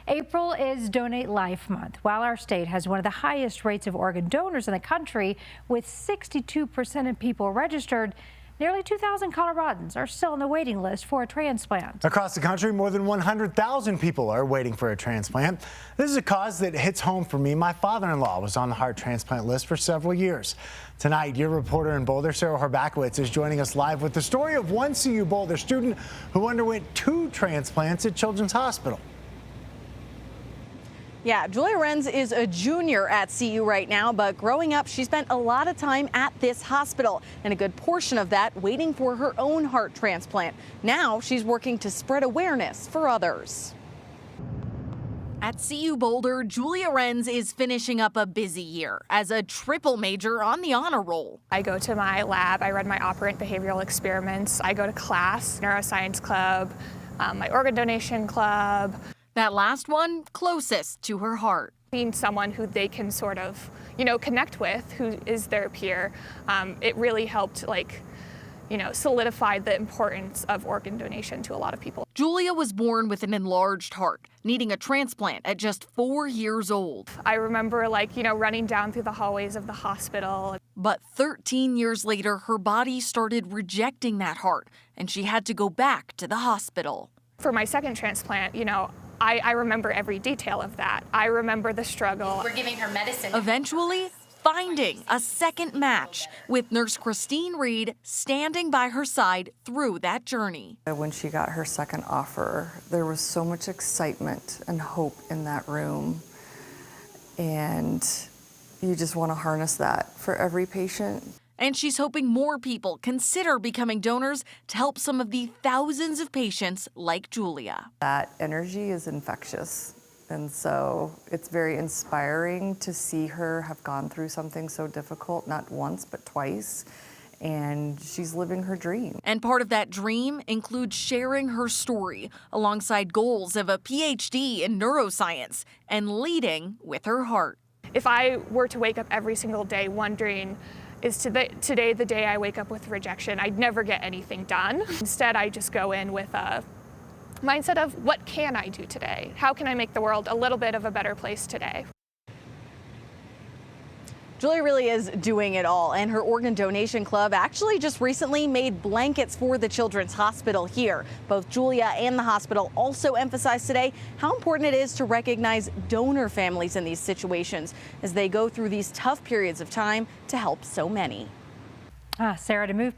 April is Donate Life Month. While our state has one of the highest rates of organ donors in the country, with 62% of people registered, nearly 2,000 Coloradans are still on the waiting list for a transplant. Across the country, more than 100,000 people are waiting for a transplant. This is a cause that hits home for me. My father-in-law was on the heart transplant list for several years. Tonight, your reporter in Boulder, Sarah Horbakowitz, is joining us live with the story of one CU Boulder student who underwent 2 transplants at Children's Hospital. Yeah, Julia Renz is a junior at CU right now, but growing up, she spent a lot of time at this hospital, and a good portion of that waiting for her own heart transplant. Now she's working to spread awareness for others. At CU Boulder, Julia Renz is finishing up a busy year as a triple major on the honor roll. I go to my lab, I run my operant behavioral experiments, I go to class, neuroscience club, my organ donation club. That last one, closest to her heart. Being someone who they can sort of, connect with, who is their peer, it really helped, solidify the importance of organ donation to a lot of people. Julia was born with an enlarged heart, needing a transplant at just 4 years old. I remember, running down through the hallways of the hospital. But 13 years later, her body started rejecting that heart, and she had to go back to the hospital. For my second transplant, I remember every detail of that. I remember the struggle. We're giving her medicine. Eventually, finding a second match, with nurse Christine Reed standing by her side through that journey. When she got her second offer, there was so much excitement and hope in that room. And you just want to harness that for every patient. And she's hoping more people consider becoming donors to help some of the thousands of patients like Julia. That energy is infectious, and so it's very inspiring to see her have gone through something so difficult, not once but twice, and she's living her dream. And part of that dream includes sharing her story alongside goals of a PhD in neuroscience and leading with her heart. If I were to wake up every single day wondering, is today the day I wake up with rejection, I'd never get anything done. Instead, I just go in with a mindset of, what can I do today? How can I make the world a little bit of a better place today? Julia really is doing it all, and her organ donation club actually just recently made blankets for the Children's Hospital here. Both Julia and the hospital also emphasized today how important it is to recognize donor families in these situations as they go through these tough periods of time to help so many. Sarah, to move